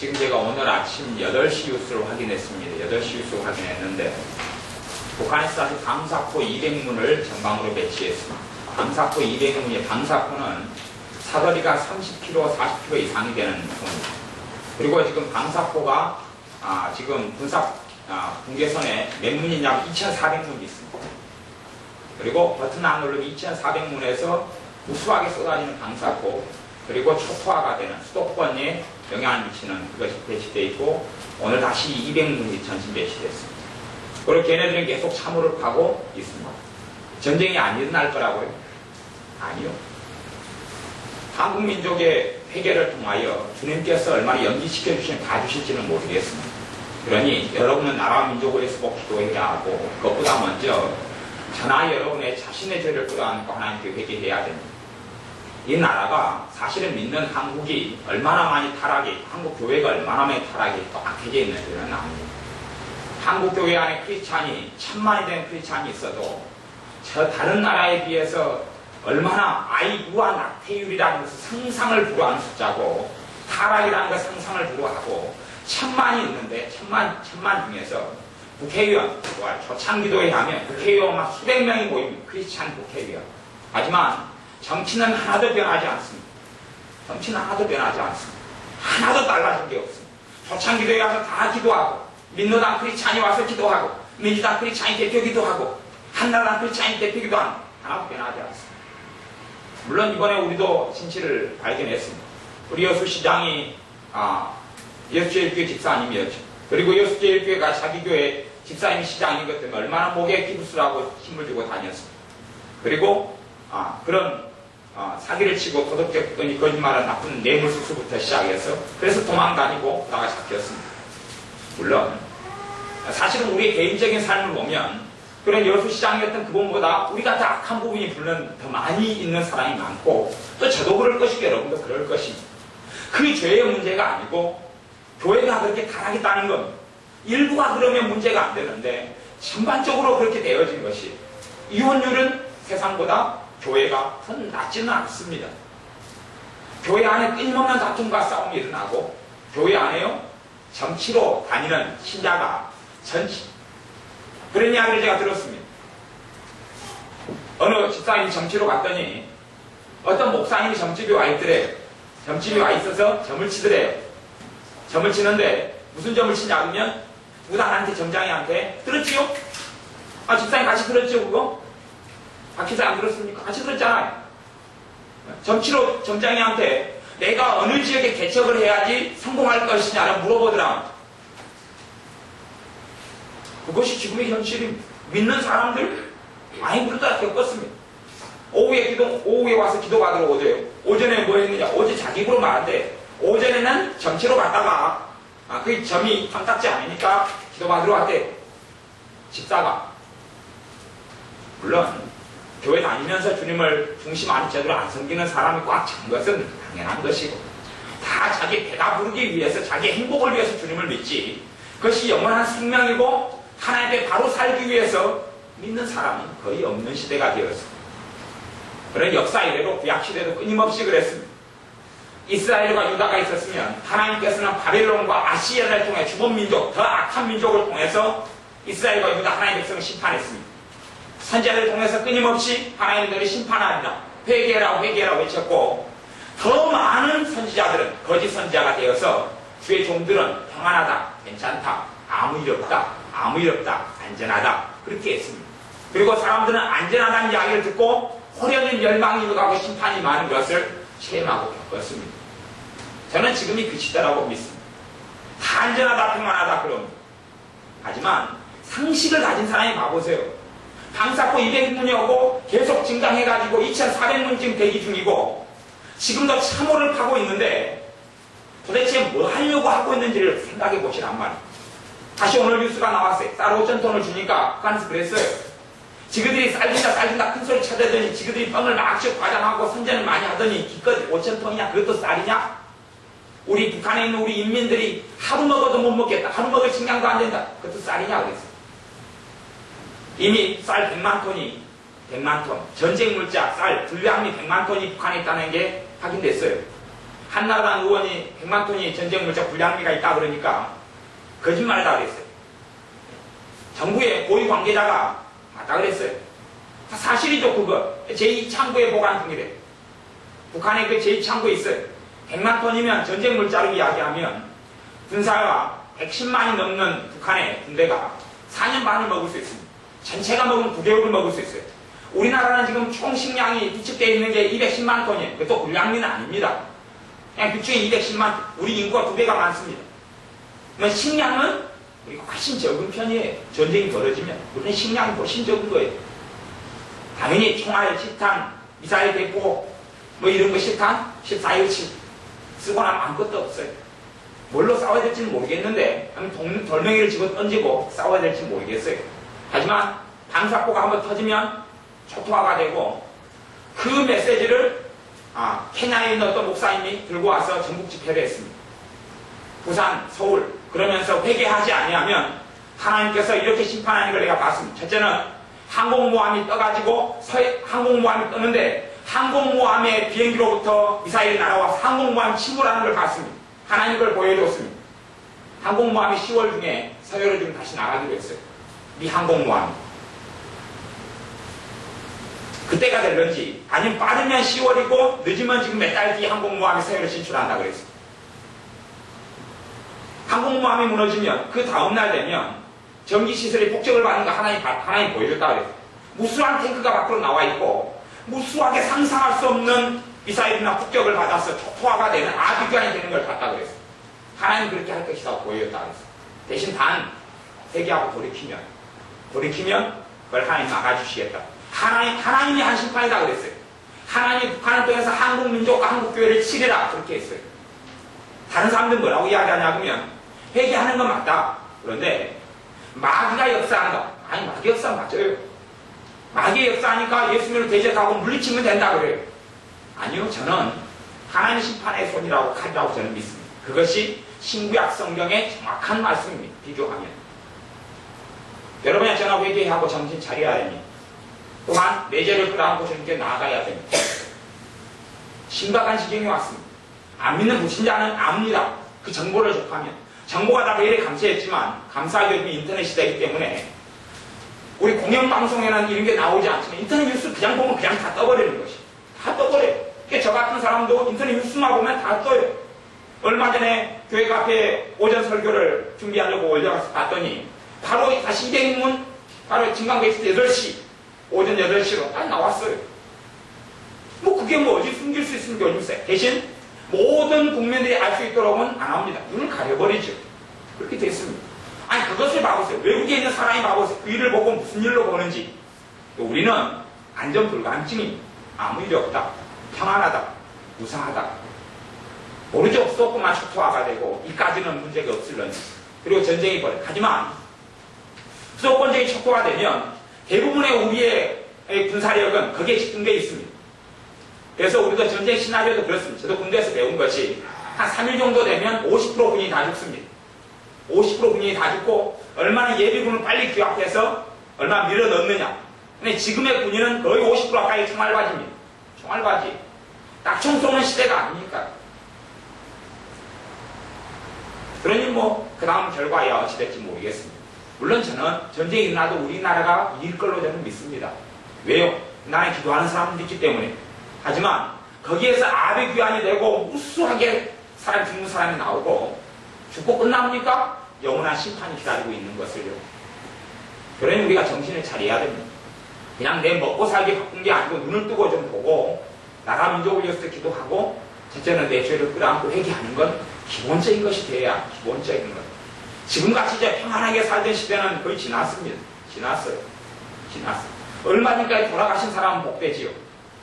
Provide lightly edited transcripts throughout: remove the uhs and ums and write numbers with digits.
지금 제가 오늘 아침 8시 뉴스를 확인했습니다. 8시 뉴스 확인했는데 북한에서 아주 방사포 200문을 전방으로 배치했습니다. 방사포 200문의 방사포는 사거리가 30km, 40km 이상이 되는 겁니다. 그리고 지금 방사포가 지금 분계선에 몇 문이냐면 2,400문이 있습니다. 그리고 버튼 안 누르면 2,400문에서 우수하게 쏟아지는 방사포, 그리고 초토화가 되는 수도권에 영향을 미치는 그것이 배치되어 있고, 오늘 다시 200문이 전신 배치됐습니다. 그리고 걔네들은 계속 참호를 파고 있습니다. 전쟁이 안 일어날 거라고요? 아니요. 한국 민족의 회개를 통하여 주님께서 얼마나 연기시켜 주시면 봐주실지는 모르겠습니다. 그러니 여러분은 나라와 민족을 위해서 꼭 기도해야 하고, 그것보다 먼저 저나 여러분의 자신의 죄를 끌어안고 하나님께 회개해야 됩니다. 이 나라가 사실은 믿는 한국이 얼마나 많이 타락이, 한국 교회가 얼마나 많이 타락이 또 악해져 있는지는 압니다. 한국 교회 안에 크리스찬이 1000만이 된 크리스찬이 있어도 저 다른 나라에 비해서 얼마나 아이구와 낙태율이라는 것을 상상을 불허하는 숫자고, 타락이라는 것 상상을 불허하고 1000만이 있는데 1000만 중에서 국회의원, 초창기도에 하면 국회의원만 수백 명이 모입니다. 크리스찬 국회의원. 하지만 정치는 하나도 변하지 않습니다. 정치는 하나도 변하지 않습니다. 하나도 달라진 게 없습니다. 초창기도에 와서 다 기도하고, 민노당 크리스찬이 와서 기도하고, 민주당 크리스찬이 대표 기도하고, 한나라당 크리스찬이 대표 기도하는, 하나도 변하지 않습니다. 물론 이번에 우리도 진실을 발견했습니다. 우리 여수시장이 여수제일교회 집사님이었죠. 그리고 여수제일교회가 자기 교회 집사님이 시장인 것 때문에 얼마나 목에 기부스라고 힘을 주고 다녔습니다. 그리고 그런 사기를 치고 도덕적 거짓말은 나쁜 뇌물수수부터 시작해서 그래서 도망다니고 나가 잡혔습니다. 물론 사실은 우리의 개인적인 삶을 보면 그런 여수시장이었던 그분보다 우리가 더 악한 부분이 물론 더 많이 있는 사람이 많고, 또 저도 그럴 것이고 여러분도 그럴 것입니다. 그 죄의 문제가 아니고 교회가 그렇게 타락했다는 건 일부가 그러면 문제가 안 되는데 전반적으로 그렇게 되어진 것이, 이혼율은 세상보다 교회가 더 낮지는 않습니다. 교회 안에 끊임없는 다툼과 싸움이 일어나고, 교회 안에요 정치로 다니는 신자가 그런 이야기를 제가 들었습니다. 어느 집사님이 정치로 갔더니 어떤 목사님이 점집에 와 있더래요. 점집에 와 있어서 점을 치더래요. 점을 치는데 무슨 점을 치냐 그러면 무당한테, 점장이한테 들었지요? 집사님 같이 들었죠 그거? 박희사 안 들었습니까? 같이 들었잖아요. 점치로 점장이한테 내가 어느 지역에 개척을 해야지 성공할 것이냐를 물어보더라. 그것이 지금의 현실입니다. 믿는 사람들 많이 부르다 겪었습니다. 오후에 와서 기도받으러 오세요. 오전에 뭐 했느냐? 어제 자기 입으로 말한대. 오전에는 점치로 갔다가 그 점이 탐탁지 않으니까 기도받으러 왔대. 집사가. 물론 교회 다니면서 주님을 중심 안에 제대로 안 섬기는 사람이 꽉 찬 것은 당연한 것이고, 다 자기 배가 부르기 위해서, 자기 행복을 위해서 주님을 믿지, 그것이 영원한 생명이고 하나님께 바로 살기 위해서 믿는 사람은 거의 없는 시대가 되었습니다. 그런 역사 이래로 구약시대도 끊임없이 그랬습니다. 이스라엘과 유다가 있었으면 하나님께서는 바벨론과 아시리아를 통해 주범민족, 더 악한 민족을 통해서 이스라엘과 유다 하나님의 백성을 심판했습니다. 선지자를 통해서 끊임없이 하나님은 너를 심판하리라, 회개해라 회개해라 외쳤고, 더 많은 선지자들은 거짓 선지자가 되어서 주의 종들은 평안하다, 괜찮다, 아무 일 없다, 아무 일 없다, 안전하다, 그렇게 했습니다. 그리고 사람들은 안전하다는 이야기를 듣고 호련히 멸망이 일어나고 심판이 많은 것을 체험하고 겪었습니다. 저는 지금이 그 시대라고 믿습니다. 다 안전하다, 평안하다 그럽니다. 하지만 상식을 가진 사람이 봐보세요. 방사포 200문이 오고 계속 증강해가지고 2,400문 지금 대기 중이고, 지금도 참호를 파고 있는데 도대체 뭐 하려고 하고 있는지를 생각해 보시란 말이에요. 다시 오늘 뉴스가 나왔어요. 쌀 5,000톤을 주니까 북한에서 그랬어요. 지그들이 쌀준다 큰 소리 쳐대더니 지그들이 뻥을 막씩 과장하고 선전을 많이 하더니 기껏 5,000톤이냐 그것도 쌀이냐? 우리 북한에 있는 우리 인민들이 하루 먹어도 못 먹겠다, 하루 먹을 식량도 안 된다, 그것도 쌀이냐 그랬어요. 이미 쌀 100만 톤이 100만 톤, 전쟁 물자 쌀 분량이 100만 톤이 북한에 있다는 게 확인됐어요. 한나라당 의원이 100만 톤이 전쟁 물자 불량미가 있다 그러니까 거짓말이다 그랬어요. 정부의 고위 관계자가 맞다 그랬어요. 사실이죠, 그거. 제2창고에 보관 중이래. 북한에 그 제2창고에 있어요. 100만 톤이면 전쟁 물자로 이야기하면 군사가 110만이 넘는 북한의 군대가 4년 반을 먹을 수 있습니다. 전체가 먹으면 9개월을 먹을 수 있어요. 우리나라는 지금 총 식량이 비축되어 있는 게 210만 톤이에요. 그것도 불량미는 아닙니다. 그냥 비축에 210만, 우리 인구가 2배가 많습니다. 그러면 식량은 우리가 훨씬 적은 편이에요. 전쟁이 벌어지면. 우리는 식량이 훨씬 적은 거예요. 당연히 총알, 실탄, 미사일 대포, 뭐 이런 거 실탄, 1417 쓰고 나면 아무것도 없어요. 뭘로 싸워야 될지는 모르겠는데, 돌멩이를 집어 던지고 싸워야 될지 모르겠어요. 하지만 방사포가 한번 터지면 초토화가 되고, 그 메시지를 케냐에 있는 어떤 목사님이 들고 와서 전국 집회를 했습니다. 부산, 서울, 그러면서 회개하지 아니하면 하나님께서 이렇게 심판하는 걸 내가 봤습니다. 첫째는 항공모함이 떠가지고 항공모함이 떠는데 항공모함의 비행기로부터 미사일이 날아와서 항공모함 침몰하는 걸 봤습니다. 하나님 걸 보여줬습니다. 항공모함이 10월 중에 서해로 지금 다시 나가기로 했어요. 미 항공모함. 그때가 될런지 아니면 빠르면 10월이고 늦으면 지금 몇 달 뒤에 항공모함이 서해로 진출한다 그랬어요. 항공모함이 무너지면 그 다음날 되면 전기시설이 폭격을 받는 거 하나님 보여줬다 그랬어요. 무수한 탱크가 밖으로 나와 있고 무수하게 상상할 수 없는 미사일이나 폭격을 받아서 초토화가 되는 아비규환이 되는 걸 봤다 그랬어요. 하나님 그렇게 할 것이다 보여줬다 그랬어요. 대신 단 회개하고 돌이키면 그걸 하나님 막아주시겠다. 하나님이 한 심판이다 그랬어요. 하나님이 북한을 통해서 한국민족과 한국교회를 치리라 그렇게 했어요. 다른 사람들은 뭐라고 이야기하냐면 회개하는 건 맞다. 그런데 마귀가 역사한다. 아니 마귀 역사 맞아요. 마귀 역사하니까 예수님을 대적하고 물리치면 된다 그래요. 아니요, 저는 하나님 심판의 손이라고 칼이라고 저는 믿습니다. 그것이 신구약 성경의 정확한 말씀입니다. 비교하면 여러분이 저나 회개하고 정신 차려야 됩니다. 또한 내 죄를 끌어안고 주님께 나아가야 됩니다. 심각한 시경이 왔습니다. 안 믿는 불신자는 압니다. 그 정보를 접하면 정보가 다 매일에 감사했지만 감사하게 요즘 인터넷 시대이기 때문에 우리 공영방송에는 이런 게 나오지 않지만 인터넷 뉴스 그냥 보면 그냥 다 떠버리는 것이 다 떠버려요. 그러니까 저 같은 사람도 인터넷 뉴스만 보면 다 떠요. 얼마 전에 교회 앞에 오전 설교를 준비하려고 올려가서 봤더니 바로 다시 200문 바로 진강백스 8시 오전 8시로 딱 나왔어요. 뭐 그게 뭐 어디 숨길 수 있습니까? 요즘새 대신 모든 국민들이 알 수 있도록은 안 합니다. 눈을 가려버리죠. 그렇게 됐습니다. 아니 그것을 봐보세요. 외국에 있는 사람이 봐보세요. 그 일을 보고 무슨 일로 보는지. 우리는 안전불감증입니다. 아무 일이 없다. 평안하다. 무사하다. 모르죠. 수도권만 초토화가 되고 이까지는 문제가 없을런지. 그리고 전쟁이 벌어요. 하지만 수도권적인 초토화가 되면 대부분의 우리의 군사력은 거기에 집중되어 있습니다. 그래서 우리도 전쟁 시나리오도 그렇습니다. 저도 군대에서 배운 것이 한 3일 정도 되면 50% 군인이 다 죽습니다. 50% 군인이 다 죽고 얼마나 예비군을 빨리 규합해서 얼마나 밀어 넣느냐. 근데 지금의 군인은 거의 50% 가까이 총알바지입니다. 총알바지. 딱총 쏘는 시대가 아니니까. 그러니 뭐 그 다음 결과야 어찌 될지 모르겠습니다. 물론 저는 전쟁이 일어나도 우리나라가 이길 걸로 저는 믿습니다. 왜요? 나는 기도하는 사람들이 있기 때문에. 하지만 거기에서 아비규환이 되고 무수하게 사람 죽는 사람이 나오고 죽고 끝나니까 영원한 심판이 기다리고 있는 것을요. 그러니 우리가 정신을 차려야 됩니다. 그냥 내 먹고 살기 바쁜 게 아니고 눈을 뜨고 좀 보고 나라 민족을 위해서 기도하고 첫째는 내 죄를 끌어안고 회개하는 건 기본적인 것이 돼야 기본적인 것. 지금같이 이제 평안하게 살던 시대는 거의 지났습니다. 지났어요. 얼마 전까지 돌아가신 사람은 복되지요.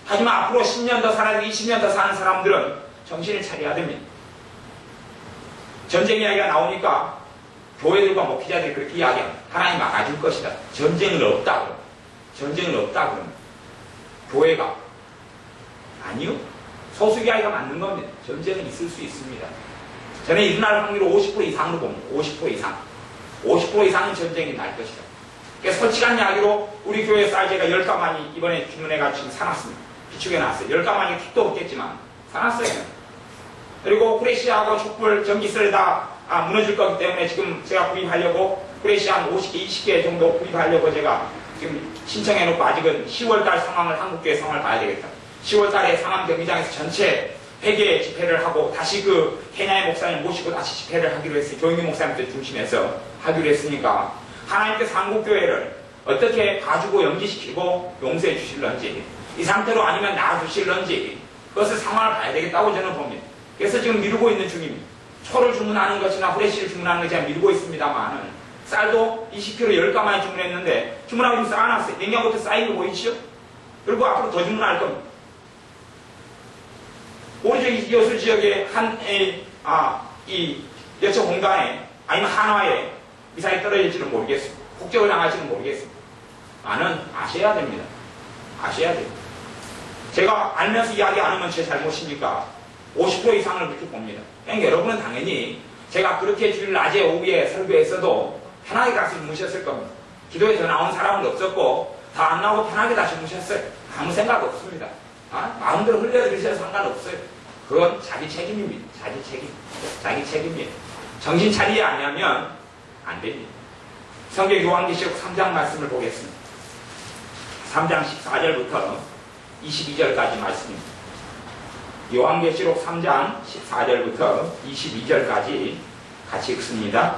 하지만 앞으로 10년 더 살아야 20년 더 사는 사람들은 정신을 차려야 됩니다. 전쟁 이야기가 나오니까 교회들과 목회자들이 그렇게 이야기합니다. 하나님 막아줄 것이다. 전쟁은 없다 그러면. 전쟁은 없다 그러면. 교회가 아니요. 소수 이야기가 맞는 겁니다. 전쟁은 있을 수 있습니다. 전에 일어날 확률을 50% 이상으로 봅니다. 50% 이상. 50% 이상은 전쟁이 날 것이다. 그래서 솔직한 이야기로 우리 교회 쌀제가 10가만이 이번에 주문해가지고 지금 사놨습니다. 비축해놨어요. 10가만이 택도 없겠지만 사놨어요. 그리고 프레시하고 촛불 전기세를 다 무너질 거기 때문에 지금 제가 구입하려고 프레시 한 20개 정도 구입하려고 제가 지금 신청해놓고 아직은 10월달 상황을 한국교회 상황을 봐야 되겠다. 10월달에 상암 경기장에서 전체 회개 집회를 하고 다시 그 케냐의 목사님 모시고 다시 집회를 하기로 했어요. 조영규 목사님들 중심해서 하기로 했으니까 하나님께서 한국교회를 어떻게 봐주고 연기시키고 용서해 주실런지 이 상태로 아니면 놔주실런지 그것을 상황을 봐야 되겠다고 저는 봅니다. 그래서 지금 미루고 있는 중입니다. 초를 주문하는 것이나 후레쉬를 주문하는 것이 미루고 있습니다만은 쌀도 20kg 10가마에 주문했는데 주문하고 지금 쌓아놨어요. 냉장고에 쌓인 거 보이시죠? 그리고 앞으로 더 주문할 겁니다. 우리 여수 지역의 이 여처 공간에 아니면 한화에 미사일이 떨어질지는 모르겠습니다. 폭격을 당할지는 모르겠습니다. 나는 아셔야 됩니다. 아셔야 됩니다. 제가 알면서 이야기 안 하면 제 잘못이니까 50% 이상을 그렇게 봅니다. 그러니까 여러분은 당연히 제가 그렇게 주일 낮에 오후에 설교했어도 편하게 가서 주무셨을 겁니다. 기도에 더 나온 사람은 없었고 다 안 나오고 편하게 다 주무셨어요. 아무 생각 없습니다. 마음대로 흘려드리셔도 상관없어요. 그건 자기 책임입니다. 자기 책임. 자기 책임이에요. 정신 차리지 않으면 안 됩니다. 성경 요한계시록 3장 말씀을 보겠습니다. 3장 14절부터 22절까지 말씀입니다. 요한계시록 3장 14절부터 22절까지 같이 읽습니다.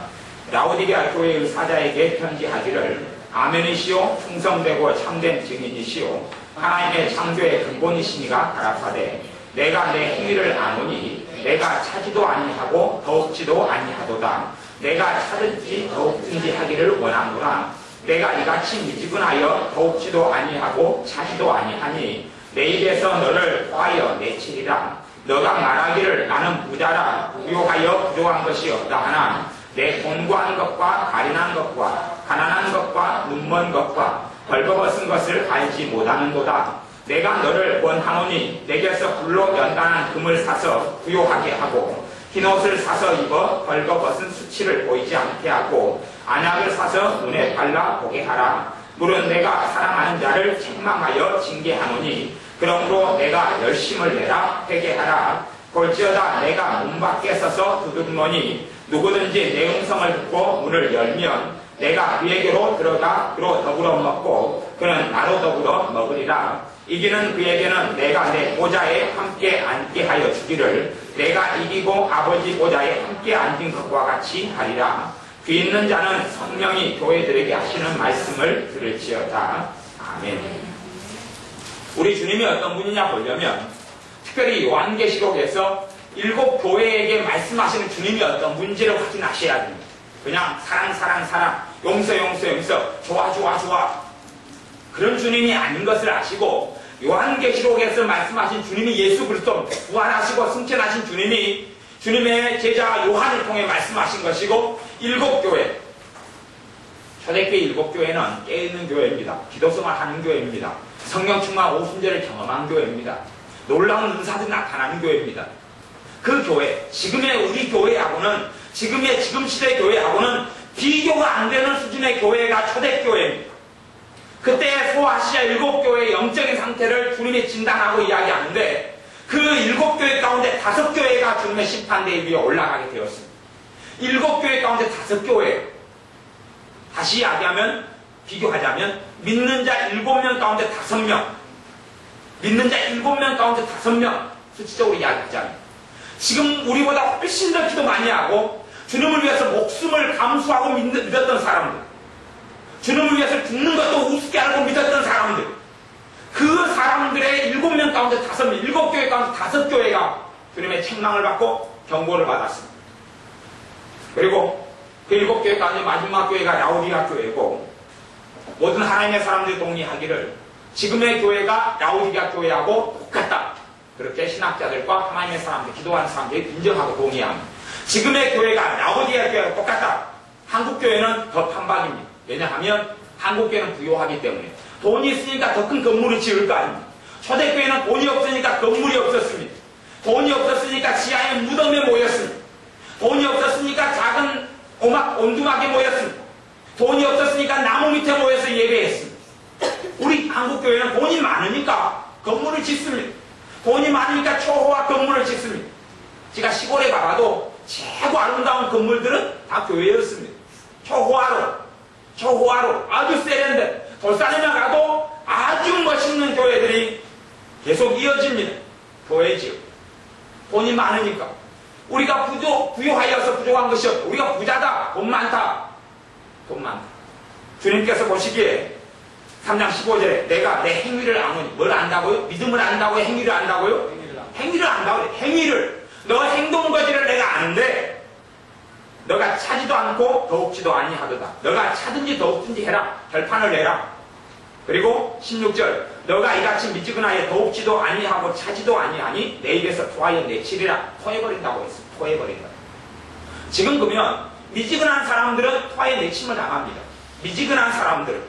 라오디게아 교회의 사자에게 편지하기를 아멘이시오 충성되고 참된 증인이시오 하나님의 창조의 근본이시니가 가라사대 내가 내 행위를 아노니 내가 차지도 아니하고 더욱지도 아니하도다 내가 차든지 더욱든지 하기를 원하노라 내가 이같이 미지근하여 더욱지도 아니하고 차지도 아니하니 내 입에서 너를 토하여 내치리라 너가 말하기를 나는 부자라 부요하여 부족한 것이 없다 하나 내 곤고한 것과 가련한 것과 가난한 것과 눈먼 것과 벌거벗은 것을 알지 못하는도다 내가 너를 원하노니 내게서 불로 연단한 금을 사서 부요하게 하고 흰옷을 사서 입어 벌거벗은 수치를 보이지 않게 하고 안약을 사서 눈에 발라 보게 하라 물은 내가 사랑하는 자를 책망하여 징계하노니 그러므로 내가 열심을 내라 회개하라 볼지어다 내가 문 밖에 서서 두드리노니 누구든지 내 음성을 듣고 문을 열면 내가 그에게로 들어가 그로 더불어 먹고 그는 나로 더불어 먹으리라 이기는 그에게는 내가 내 보좌에 함께 앉게 하여 주기를 내가 이기고 아버지 보좌에 함께 앉은 것과 같이 하리라 귀 있는 자는 성령이 교회들에게 하시는 말씀을 들을지어다 아멘. 우리 주님이 어떤 분이냐 보려면 특별히 요한계시록에서 7 교회에게 말씀하시는 주님이 어떤 분인지를 확인하셔야 됩니다. 그냥 사랑 용서 좋아 그런 주님이 아닌 것을 아시고 요한계시록에서 말씀하신 주님이 예수 그리스도 부활하시고 승천하신 주님이 주님의 제자 요한을 통해 말씀하신 것이고 7 교회 초대교회 7 교회는 깨있는 교회입니다. 기도성을 하는 교회입니다. 성령 충만 오순절을 경험한 교회입니다. 놀라운 은사들이 나타나는 교회입니다. 그 교회, 지금의 우리 교회하고는 지금 시대 교회하고는 비교가 안 되는 수준의 교회가 초대교회입니다. 그때 소아시아 7 교회의 영적인 상태를 주님이 진단하고 이야기하는데 그 7 교회 가운데 5 교회가 주님의 심판대에 위에 올라가게 되었습니다. 7 교회 가운데 5 교회 다시 이야기하면 비교하자면 믿는 자 7명 가운데 5명 믿는 자 7명 가운데 5명 수치적으로 이야기하자면 지금 우리보다 훨씬 더 기도 많이 하고 주님을 위해서 목숨을 감수하고 믿었던 사람들 주님을 위해서 죽는 것도 우습게 알고 믿었던 사람들 그 사람들의 7명 가운데 5명 7 교회 가운데 5 교회가 주님의 책망을 받고 경고를 받았습니다. 그리고 그 7 교회 가운데 마지막 교회가 라오디게아 교회고 모든 하나님의 사람들이 동의하기를 지금의 교회가 라오디게아 교회하고 똑같다. 그렇게 신학자들과 하나님의 사람들, 기도하는 사람들이 인정하고 동의합니다. 지금의 교회가 라오디게아 교회하고 똑같다. 한국 교회는 더 판박입니다. 왜냐하면 한국 교회는 부요하기 때문에 돈이 있으니까 더 큰 건물을 지을 거 아닙니까? 초대교회는 돈이 없으니까 건물이 없었습니다. 돈이 없었으니까 지하에 무덤에 모였습니다. 돈이 없었으니까 작은 온두막에 모였습니다. 돈이 없었으니까 나무 밑에 모여서 예배했습니다. 우리 한국교회는 돈이 많으니까 건물을 짓습니다. 돈이 많으니까 초호화 건물을 짓습니다. 제가 시골에 가봐도 최고 아름다운 건물들은 다 교회였습니다. 초호화로 아주 세련된 돌산에만 가도 아주 멋있는 교회들이 계속 이어집니다. 교회지요. 돈이 많으니까. 우리가 부유하여서 부족한 것이 없고 우리가 부자다. 돈 많다. 주님께서 보시기에 3장 15절에 내가 내 행위를 아노니 뭘 안다고요? 믿음을 안다고요? 행위를 안다고요? 행위를 안다고요. 행위를. 너 행동거지를 내가 아는데 너가 차지도 않고 더욱지도 아니하도다. 너가 차든지 더욱든지 해라. 결판을 내라. 그리고 16절 너가 이같이 미지근하여 더욱지도 아니하고 차지도 아니하니 내 입에서 토하여 내치리라. 토해버린다고 했습니다. 토해버린다. 지금 보면 미지근한 사람들은 토하여 내침을 당합니다. 미지근한 사람들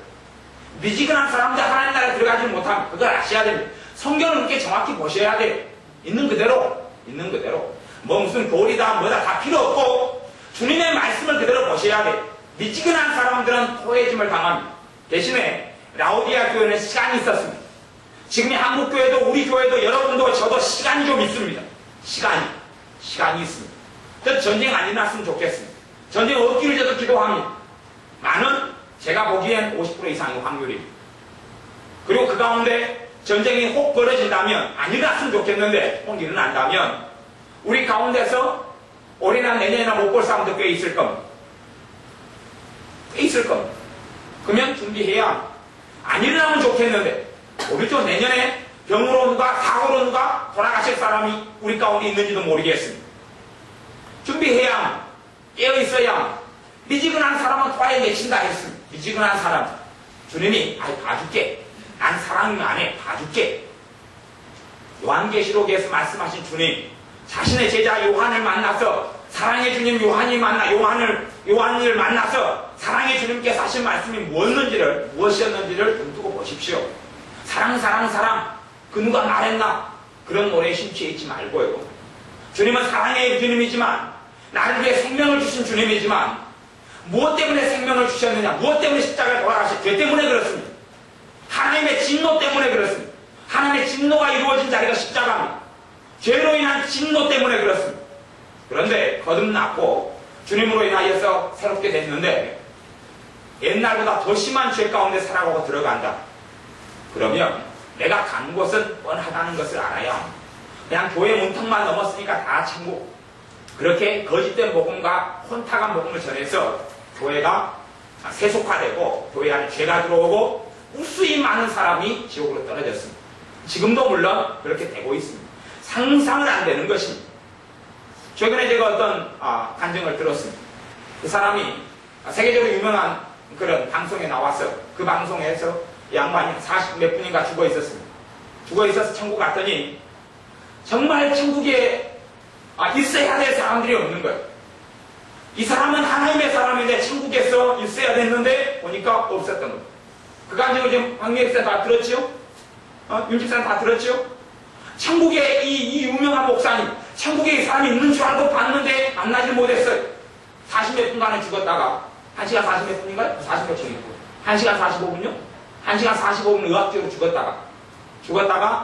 하나님 나라에 들어가지 못하면 그걸 아셔야 됩니다. 성경을 그렇게 정확히 보셔야 돼요. 있는 그대로 뭐 무슨 교리다 뭐다 다 필요 없고 주님의 말씀을 그대로 보셔야 돼요. 미지근한 사람들은 토해짐을 당합니다. 대신에 라오디아 교회는 시간이 있었습니다. 지금의 한국 교회도 우리 교회도 여러분도 저도 시간이 좀 있습니다. 시간이 있습니다. 저 전쟁 안 일어났으면 좋겠습니다. 전쟁 없기를 저도 기도합니다. 많은 제가 보기엔 50% 이상의 확률입니다. 그리고 그 가운데 전쟁이 혹 벌어진다면 안 일어났으면 좋겠는데 혹 일어난다면 우리 가운데서 올해나 내년이나 못 볼 사람도 꽤 있을 겁니다. 그러면 준비해야 합니다. 안 일어나면 좋겠는데 오히려 내년에 병으로 누가 사고로 누가 돌아가실 사람이 우리 가운데 있는지도 모르겠습니다. 준비해야 합니다. 깨어있어야 합니다. 미지근한 사람은 토하에 맺힌다 했습니다. 미지근한 사람 주님이 봐줄게. 난 사랑이면 안 해. 봐줄게. 요한계시록에서 말씀하신 주님 자신의 제자 요한을 만나서 사랑의 주님 요한을 만나서 사랑의 주님께서 하신 말씀이 무엇이었는지를 눈뜨고 보십시오. 사랑 그 누가 말했나 그런 노래에 심취해 있지 말고요. 주님은 사랑의 주님이지만 나를 위해 생명을 주신 주님이지만 무엇 때문에 생명을 주셨느냐 무엇 때문에 십자가에 돌아가신 죄 때문에 그렇습니다. 하나님의 진노 때문에 그렇습니다. 하나님의 진노가 이루어진 자리가 십자가입니다. 죄로 인한 진노 때문에 그렇습니다. 그런데 거듭났고 주님으로 인하여서 새롭게 됐는데 옛날보다 더 심한 죄 가운데 살아가고 들어간다. 그러면 내가 간 곳은 뻔하다는 것을 알아야 합니다. 그냥 교회 문턱만 넘었으니까 다 천국. 그렇게 거짓된 복음과 혼탁한 복음을 전해서 교회가 세속화되고 교회 안에 죄가 들어오고 무수히 많은 사람이 지옥으로 떨어졌습니다. 지금도 물론 그렇게 되고 있습니다. 상상은 안 되는 것입니다. 최근에 제가 어떤 간증을 들었습니다. 그 사람이 세계적으로 유명한 그런 방송에 나와서 그 방송에서 양반이 40몇 분인가 죽어 있었습니다. 죽어 있어서 천국 갔더니 정말 천국에 있어야 될 사람들이 없는 거예요. 이 사람은 하나님의 사람인데 천국에서 있어야 됐는데 보니까 없었던 거예요. 그 간증을 지금 황미엑사 다 들었지요? 윤집사는 다 들었지요? 천국에 이 유명한 목사님 천국에 이 사람이 있는 줄 알고 봤는데 만나지 못했어요. 40몇 분간은 죽었다가 1시간 40몇 분인가요? 40몇 분이고 1시간 45분요? 1시간 45분 의학적으로 죽었다가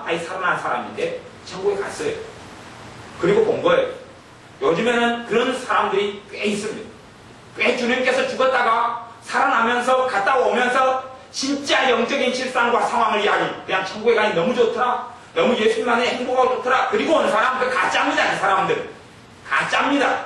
다시 살아난 사람인데 천국에 갔어요. 그리고 본 거예요. 요즘에는 그런 사람들이 꽤 있습니다. 꽤 주님께서 죽었다가 살아나면서 갔다 오면서 진짜 영적인 실상과 상황을 이야기. 그냥 천국에 가니 너무 좋더라. 너무 예수님만의 행복하고 좋더라. 그리고 온 사람 그 가짜입니다. 그 사람들 가짜입니다.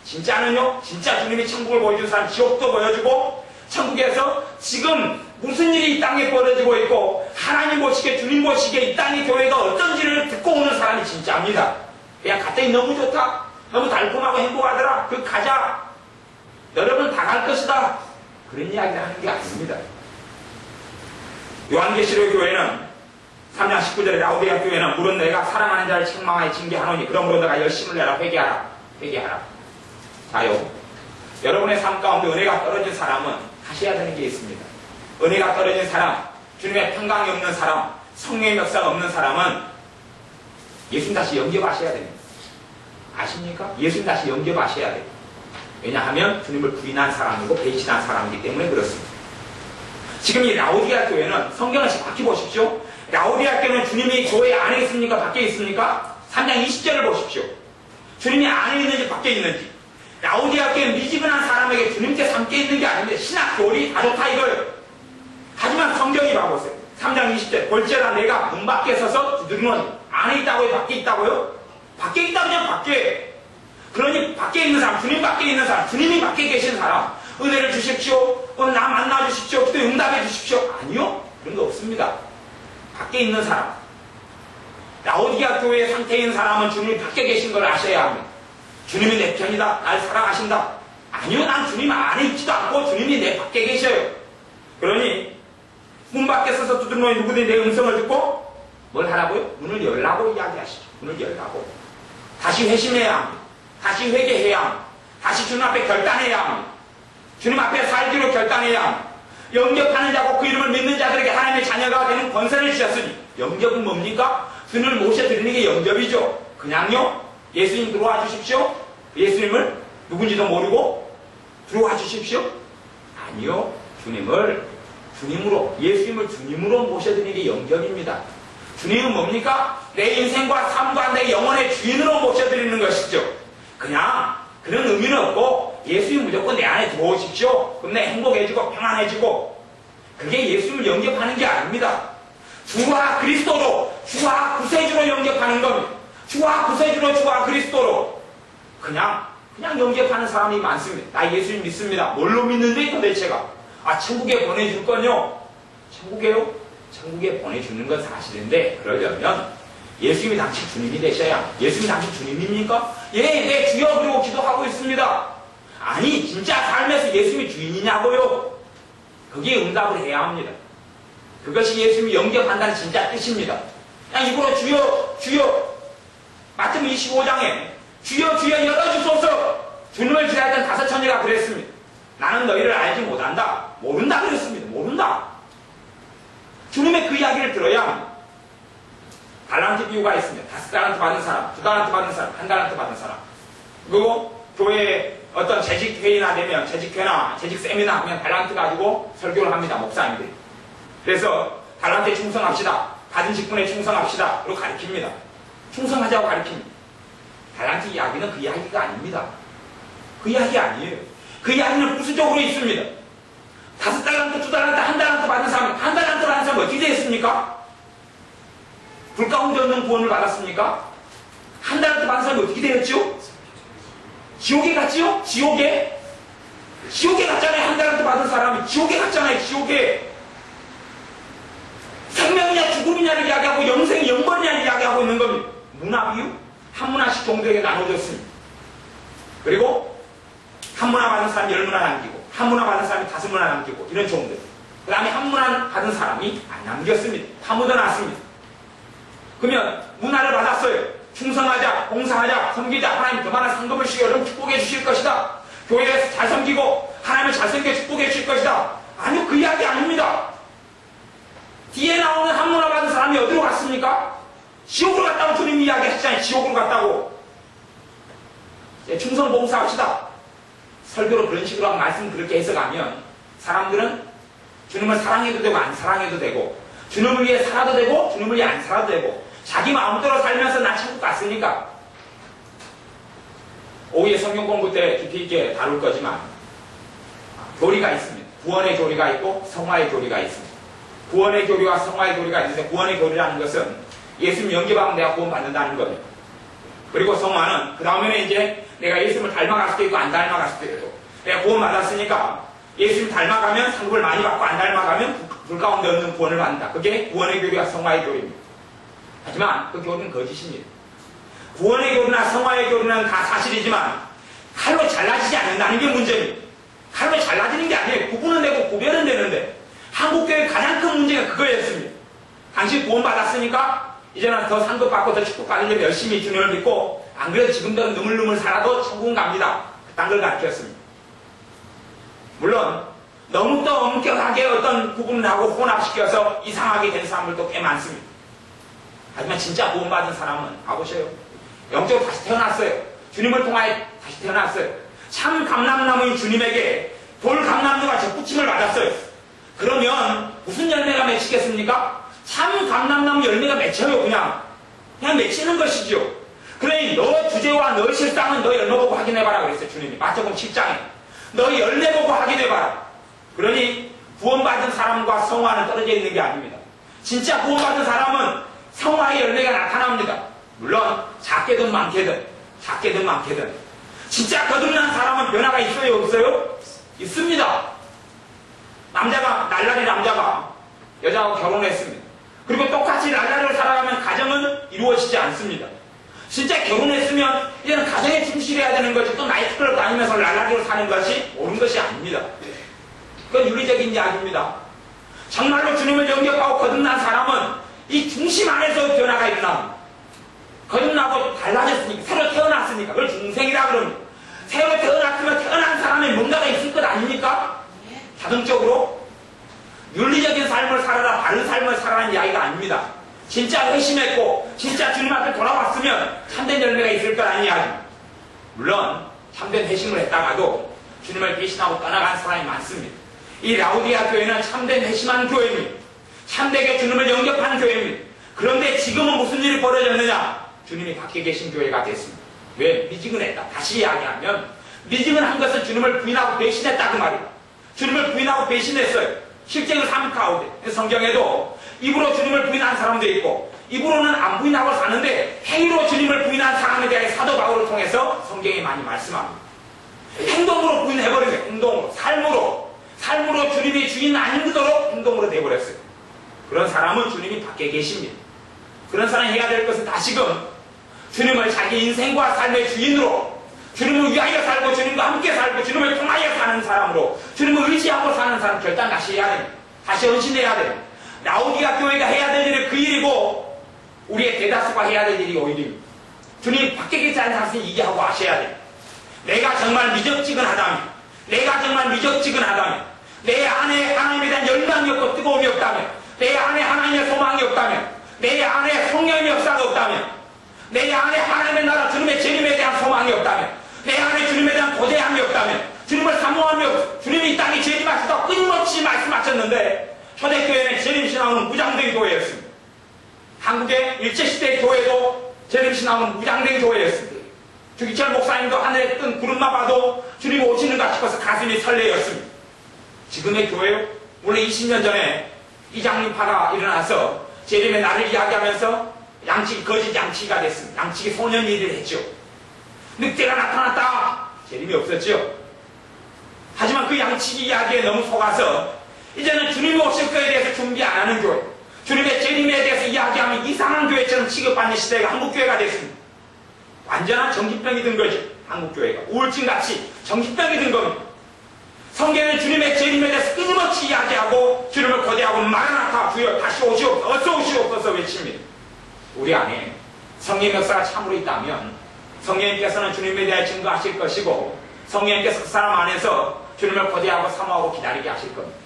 진짜는요. 진짜 주님이 천국을 보여준 사람 지옥도 보여주고 천국에서 지금 무슨 일이 이 땅에 벌어지고 있고 하나님 보시기에 주님 보시기에 이 땅의 교회가 어떤지를 듣고 오는 사람이 진짜입니다. 그냥 갔더니 너무 좋다. 너무 달콤하고 행복하더라. 그 가자. 여러분 다 갈 것이다. 그런 이야기를 하는 게 아닙니다. 요한계시록 교회는 3장 19절에 라오디아 교회는 물은 내가 사랑하는 자를 책망하여 징계하노니 그러므로 내가 열심을 내라. 회개하라. 자요. 여러분의 삶 가운데 은혜가 떨어진 사람은 하셔야 되는 게 있습니다. 은혜가 떨어진 사람, 주님의 평강이 없는 사람, 성령의 역사가 없는 사람은 예수님 다시 영접하셔야 됩니다. 아십니까? 예수님 다시 영접하셔야 돼요. 왜냐하면 주님을 부인한 사람이고 배신한 사람이기 때문에 그렇습니다. 지금 이 라오디아 교회는 성경을 정확히 보십시오. 라오디아 교회는 주님이 교회 안에 있습니까? 밖에 있습니까? 3장 20절을 보십시오. 주님이 안에 있는지 밖에 있는지. 라오디아 교회 미지근한 사람에게 주님께서 함께 있는 게 아닌데 신학 교리 다 좋다 이거예요. 하지만 성경이 봐보세요. 3장 20절 볼지어다 내가 문 밖에 서서 두드리노니 안에 있다고요? 밖에 있다고요? 밖에 있다 그냥 밖에. 그러니 밖에 있는 사람, 주님 밖에 있는 사람, 주님이 밖에 계신 사람 은혜를 주십시오. 나 만나 주십시오. 기도 응답해 주십시오. 아니요. 그런 거 없습니다. 밖에 있는 사람. 라오디아 교회의 상태에 있는 사람은 주님이 밖에 계신 걸 아셔야 합니다. 주님이 내 편이다. 날 사랑하신다. 아니요. 난 주님 안에 있지도 않고 주님이 내 밖에 계셔요. 그러니 문 밖에 서서 두드리노니 누구든지 내 음성을 듣고 뭘 하라고요? 문을 열라고 이야기하시죠. 문을 열라고. 다시 회심해야 합니다. 다시 회개해야 합니다. 다시 주님 앞에 결단해야 합니다. 주님 앞에 살기로 결단해야 합니다. 영접하는 자고 그 이름을 믿는 자들에게 하나님의 자녀가 되는 권세를 주셨으니 영접은 뭡니까? 주님을 모셔드리는 게 영접이죠. 그냥요? 예수님 들어와 주십시오? 예수님을 누군지도 모르고 들어와 주십시오? 아니요. 예수님을 주님으로 모셔드리는 게 영접입니다. 주님은 뭡니까? 내 인생과 삶과 내 영혼의 주인으로 모셔드리는 것이죠. 그냥 그런 의미는 없고 예수님 무조건 내 안에 들어오십시오. 그럼 내 행복해지고 평안해지고. 그게 예수님을 영접하는 게 아닙니다. 주와 그리스도로, 주와 구세주로 영접하는 겁니다. 주와 구세주로, 주와 그리스도로. 그냥 영접하는 사람이 많습니다. 나 예수님 믿습니다. 뭘로 믿는데 도대체가? 천국에 보내줄 건요? 천국에요? 천국에 보내주는 건 사실인데, 그러려면 예수님이 당신 주님이 되셔야. 예수님이 당신 주님입니까? 예, 내 주여 그리고 기도하고 있습니다. 아니, 진짜 삶에서 예수님이 주인이냐고요? 거기에 응답을 해야 합니다. 그것이 예수님이 영접한다는 진짜 뜻입니다. 그냥 입으로 주여, 마태복음 25장에 주여 열어주소서. 주님을 기다리던 5 처녀가 그랬습니다. 나는 너희를 알지 못한다. 모른다 그랬습니다. 모른다. 주님의 그 이야기를 들어야 합니다. 달란트 비유가 있습니다. 5달란트 받은 사람, 2달란트 받은 사람, 1달란트 받은 사람. 그리고 교회에 어떤 재직회의나 되면, 재직회나 재직 세미나 하면 달란트 가지고 설교를 합니다. 목사님들이. 그래서 달란트에 충성합시다. 받은 직분에 충성합시다. 그리고 가르칩니다. 충성하자고 가르칩니다. 달란트 이야기는 그 이야기가 아닙니다. 그 이야기 아니에요. 그 이야기는 부수적으로 있습니다. 5달란트, 2달란트, 1달란트 받은 사람, 1달란트 받은 사람 어떻게 됐습니까? 불 가운데 없는 구원을 받았습니까? 1달란트 받은 사람이 어떻게 되었죠? 지옥에 갔지요? 지옥에? 지옥에 갔잖아요. 1달란트 받은 사람이 지옥에 갔잖아요. 지옥에. 생명이냐 죽음이냐를 이야기하고 영생이 영번이냐를 이야기하고 있는 겁니다. 문화 비유? 한 문화씩 종들에게 나눠졌습니다. 그리고 한 문화 받은 사람이 10문화 남기고, 한 문화 받은 사람이 5문화 남기고, 이런 종들. 그 다음에 한 문화 받은 사람이 안 남겼습니다. 다 묻어놨습니다. 그러면 문화를 받았어요. 충성하자, 봉사하자, 섬기자, 하나님 더 많은 상급을 주시고 여러분 축복해 주실 것이다. 교회에서 잘 섬기고 하나님을 잘 섬겨 축복해 주실 것이다. 아니요, 그 이야기 아닙니다. 뒤에 나오는 한 문화 받은 사람이 어디로 갔습니까? 지옥으로 갔다고 주님이 이야기하시잖아요. 지옥으로 갔다고. 충성 봉사합시다. 설교로 그런 식으로 한 말씀 그렇게 해석하면 사람들은 주님을 사랑해도 되고 안 사랑해도 되고, 주님을 위해 살아도 되고 주님을 위해 안 살아도 되고, 자기 마음대로 살면서 나 천국 갔으니까. 오후에 성경 공부 때 깊이 있게 다룰 거지만 교리가 있습니다. 구원의 교리가 있고 성화의 교리가 있습니다. 구원의 교리와 성화의 교리가 있는데, 구원의 교리라는 것은 예수님 영접하면 내가 구원 받는다는 겁니다. 그리고 성화는 그 다음에는 이제 내가 예수님을 닮아갈 수도 있고 안 닮아갈 수도 있고, 내가 구원 받았으니까 예수님 닮아가면 상급을 많이 받고 안 닮아가면 불 가운데 없는 구원을 받는다. 그게 구원의 교리와 성화의 교리입니다. 하지만 그 교리는 거짓입니다. 구원의 교리나 성화의 교리는 다 사실이지만 칼로 잘라지지 않는다는 게 문제입니다. 칼로 잘라지는 게 아니에요. 구분은 되고 구별은 되는데, 한국교회의 가장 큰 문제가 그거였습니다. 당신 구원 받았으니까 이제는 더 상급 받고 더 축복 받으려면 열심히 주님을 믿고, 안 그래도 지금도 누물누물 살아도 천국 갑니다. 그딴 걸 가르쳤습니다. 물론 너무 또 엄격하게 어떤 구분을 하고 혼합시켜서 이상하게 된 사람들도 꽤 많습니다. 하지만 진짜 구원받은 사람은 가보셔요. 영적으로 다시 태어났어요. 주님을 통하여 다시 태어났어요. 참 감람나무인 주님에게 돌 감람류가 접붙임을 받았어요. 그러면 무슨 열매가 맺히겠습니까? 참 감람나무 열매가 맺혀요. 그냥 맺히는 것이죠. 그러니 너 주제 이제와 너 실상은 너 열매 보고 확인해봐라 그랬어요. 주님이 마태복음 7장에 너 열매 보고 확인해봐라. 그러니 구원받은 사람과 성화는 떨어져 있는 게 아닙니다. 진짜 구원받은 사람은 성화의 열매가 나타납니다. 물론 작게든 많게든 진짜 거듭난 사람은 변화가 있어요 없어요? 있습니다. 날라리 남자가 여자하고 결혼했습니다. 그리고 똑같이 날라리를 살아가면 가정은 이루어지지 않습니다. 진짜 결혼했으면 이제는 가정에 충실해야 되는 거지 또 나이트클럽 다니면서 날라리를 사는 것이 옳은 것이 아닙니다. 그건 윤리적인 이야기입니다. 정말로 주님을 영접하고 거듭난 사람은 이 중심 안에서 변화가 일어납니다. 거듭나고 달라졌으니까 새로 태어났으니까 그걸 중생이라 그럽니다. 새로 태어났으면 태어난 사람의 뭔가가 있을 것 아닙니까? 자동적으로 윤리적인 삶을 살아라 바른 삶을 살아라는 이야기가 아닙니다. 진짜 회심했고 진짜 주님 앞에 돌아왔으면 참된 열매가 있을 거라는 이야기입니다. 물론 참된 회심을 했다가도 주님을 배신하고 떠나간 사람이 많습니다. 이 라우디아 교회는 참된 회심한 교회입니다. 참되게 주님을 영접한 교회입니다. 그런데 지금은 무슨 일이 벌어졌느냐? 주님이 밖에 계신 교회가 됐습니다. 왜? 미지근했다. 다시 이야기하면 미지근한 것은 주님을 부인하고 배신했다 그 말이에요. 주님을 부인하고 배신했어요. 실제로 삶 가운데 성경에도 입으로 주님을 부인한 사람도 있고 입으로는 안 부인하고 사는데 행위로 주님을 부인한 사람에 대해 사도 바울을 통해서 성경이 많이 말씀합니다. 행동으로 부인해버리세요. 행동으로 삶으로 주님이 주인 아니도록 행동으로 돼버렸어요. 그런 사람은 주님이 밖에 계십니다. 그런 사람이 해야 될 것은 다시금 주님을 자기 인생과 삶의 주인으로 주님을 위하여 살고 주님과 함께 살고 주님을 통하여 사는 사람으로 주님을 의지하고 사는 사람 결단 다시 해야 됩니다. 다시 헌신해야 됩니다. 라우디아 교회가 해야 될 일은 그 일이고 우리의 대다수가 해야 될 일이 오일입니다. 주님 밖에 계지 않은 사람은 이게 하고 아셔야 됩니다. 내가 정말 미적지근하다면 내 안에 하나님에 대한 열망이 없고 뜨거움이 없다면 내 안에 하나님의 소망이 없다면 내 안에 성령의 역사가 없다면 내 안에 하나님의 나라 주님의 재림에 대한 소망이 없다면 내 안에 주님에 대한 도대함이 없다면 주님을 사모함이 없 주님이 이 땅에 재림하시다 끊임없이 말씀하셨는데 초대교회는 재림신앙은 무장된 교회였습니다. 한국의 일제시대 교회도 재림신앙은 무장된 교회였습니다. 주기철 목사님도 하늘에 뜬 구름만 봐도 주님이 오시는가 싶어서 가슴이 설레였습니다. 지금의 교회요? 원래 20년 전에 이장님파가 일어나서 재림의 날을 이야기하면서 거짓 양치기가 됐습니다. 양치기 소년 일을 했죠. 늑대가 나타났다. 재림이 없었죠. 하지만 그 양치기 이야기에 너무 속아서 이제는 주님이 오실 거에 대해서 준비 안 하는 교회, 주님의 재림에 대해서 이야기하면 이상한 교회처럼 취급받는 시대가 한국교회가 됐습니다. 완전한 정신병이 든 거죠. 한국교회가 우울증같이 정신병이 든 겁니다. 성경은 주님의 재림에 대해서 끊임없이 이야기하고 주님을 거대하고 마라나타 주여 다시 오시옵소서 어서 오시옵소서 외칩니다. 우리 안에 성령의 역사가 참으로 있다면 성령님께서는 주님에 대해 증거하실 것이고 성령님께서 그 사람 안에서 주님을 거대하고 사모하고 기다리게 하실 겁니다.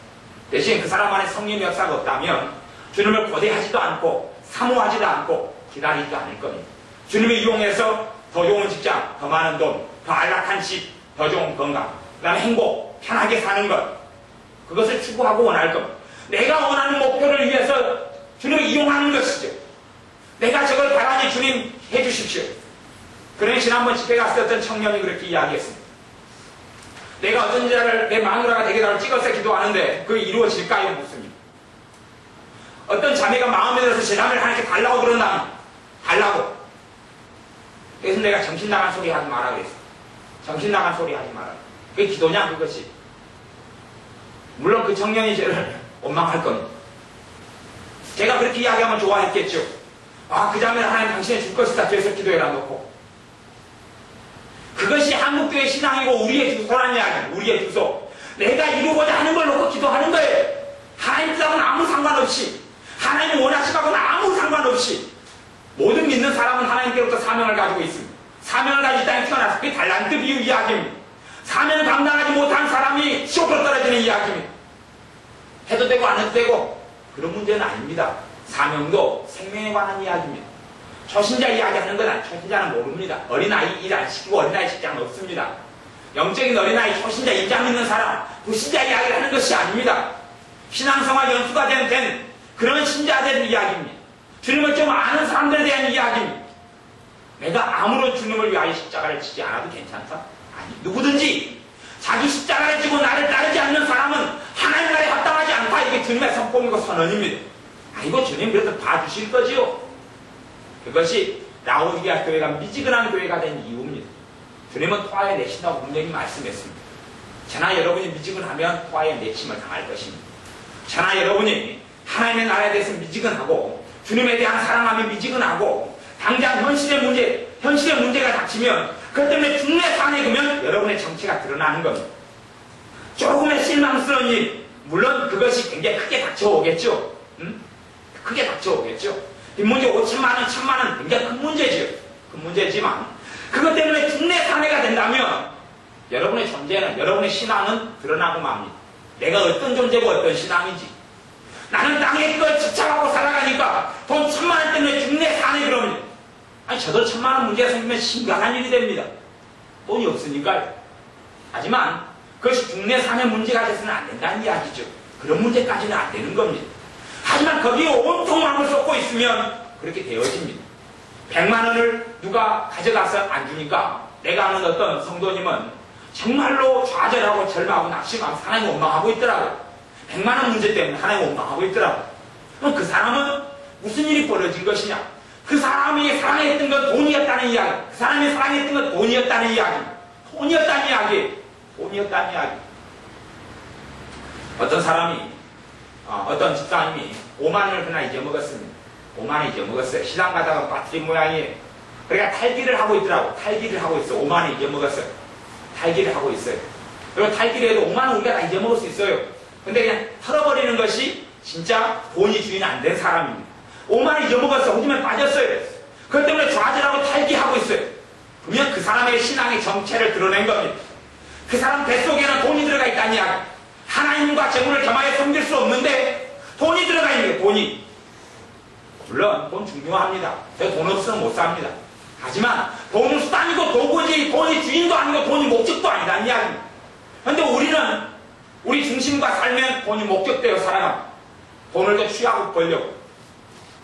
대신 그 사람 안에 성령의 역사가 없다면 주님을 거대하지도 않고 사모하지도 않고 기다리지도 않을 겁니다. 주님을 이용해서 더 좋은 직장, 더 많은 돈, 더 안락한 집, 더 좋은 건강, 그 다음에 행복, 편하게 사는 것, 그것을 추구하고 원할 겁니다. 내가 원하는 목표를 위해서 주님을 이용하는 것이죠. 내가 저걸 바라니 주님 해주십시오. 그러니 지난번 집회 갔을 때 어떤 청년이 그렇게 이야기했습니다. 내가 어떤 자를 내 마누라가 되게달라고 찍어서 기도하는데 그게 이루어질까요? 묻습니다. 어떤 자매가 마음에 들어서 제 자매를 하나님께 달라고 그런다면 달라고. 그래서 내가 정신 나간 소리 하지 마라 그랬어. 정신 나간 소리 하지 마라. 그게 기도냐 그것이. 물론 그 청년이 저를 원망할 겁니다. 제가 그렇게 이야기하면 좋아했겠죠. 아, 그 자매는 하나님 당신이 줄 것이다. 그래서 기도해라 놓고. 그것이 한국교회 신앙이고 우리의 주소라는 이야기입니다. 우리의 주소. 내가 이루고자 하는 걸 놓고 기도하는 거예요. 하나님 뜻하고는 아무 상관없이 하나님이 원하시고는 아무 상관없이 모든 믿는 사람은 하나님께로부터 사명을 가지고 있습니다. 사명을 가지고 이 땅에 태어나서 그게 달란트 비유 이야기입니다. 사명을 감당하지 못한 사람이 시옥으로 떨어지는 이야기입니다. 해도 되고 안 해도 되고 그런 문제는 아닙니다. 사명도 생명에 관한 이야기입니다. 초신자 이야기하는 건 아니에요. 초신자는 모릅니다. 어린아이 일 안 시키고 어린아이 직장은 없습니다. 영적인 어린아이 초신자 인장 있는 사람 불신자 이야기를 하는 것이 아닙니다. 신앙생활 연수가 된 그런 신자들 이야기입니다. 주님을 좀 아는 사람들에 대한 이야기입니다. 내가 아무런 주님을 위하여 십자가를 지지 않아도 괜찮다? 아니, 누구든지 자기 십자가를 지고 나를 따르지 않는 사람은 하나님 나라에 합당하지 않다. 이게 주님의 선포이고 선언입니다. 이거 주님 그래도 봐주실 거지요. 그것이 라오디게아 교회가 미지근한 교회가 된 이유입니다. 주님은 토하에 내신다고 분명히 말씀했습니다. 저나 여러분이 미지근하면 토하에 내침을 당할 것입니다. 저나 여러분이 하나님의 나라에 대해서 미지근하고 주님에 대한 사랑함이 미지근하고 당장 현실의 문제가 닥치면 그것 때문에 중뇌 산에 그면 여러분의 정체가 드러나는 겁니다. 조금의 실망스러운 일, 물론 그것이 굉장히 크게 닥쳐오겠죠. 크게 닥쳐오겠죠. 뒷문제 5천만 원, 1,000만 원 굉장히 큰 문제지요. 큰 문제지만 그것 때문에 중뇌 산해가 된다면 여러분의 존재는, 여러분의 신앙은 드러나고 맙니다. 내가 어떤 존재고 어떤 신앙인지. 나는 땅에 걸 집착하고 살아가니까 돈 1,000만 원 때문에 중뇌 산해 그럽니다. 아니, 저도 1,000만 원 문제가 생기면 심각한 일이 됩니다. 돈이 없으니까요. 하지만 그것이 중뇌 산해 문제가 돼서는 안 된다는 이야기죠. 그런 문제까지는 안 되는 겁니다. 하지만 거기에 온통 마음을 쏟고 있으면 그렇게 되어집니다. 100만 원을 누가 가져가서 안 주니까 내가 아는 어떤 성도님은 정말로 좌절하고 절망하고 낙심하고 하나님 원망하고 있더라고요. 100만 원 문제 때문에 하나님 원망하고 있더라고요. 그럼 그 사람은 무슨 일이 벌어진 것이냐? 그 사람이 사랑했던 건 돈이었다는 이야기. 그 사람이 사랑했던 건 돈이었다는 이야기. 돈이었다는 이야기. 돈이었다는 이야기. 어떤 사람이, 어떤 집사님이 5만 원을 그날 잊어먹었습니다. 5만 원 잊어먹었어요. 시장 가다가 빠뜨린 모양이에요. 그러니까 탈기를 하고 있더라고. 탈기를 하고 있어. 5만 원 잊어먹었어요. 탈기를 하고 있어요. 그리고 탈기를 해도 5만 원 우리가 다 잊어먹을 수 있어요. 근데 그냥 털어버리는 것이 진짜 본이 주인 안 된 사람입니다. 5만 원 잊어먹었어. 호주면 빠졌어요. 그것 때문에 좌절하고 탈기하고 있어요. 그러면 그 사람의 신앙의 정체를 드러낸 겁니다. 그 사람 뱃속에는 돈이 들어가 있다는 이야기. 하나님과 재물을 겸하여 섬길 수 없는데 돈이 들어가 있는 거예요. 돈이. 물론 돈 중요합니다. 제가 돈 없으면 못 삽니다. 하지만 돈은 수단이고 도구지 돈이 주인도 아니고 돈이 목적도 아니다는 이야기입니다. 그런데 우리는 우리 중심과 살면 돈이 목적되어 살아갑니다. 돈을 더 취하고 벌려고.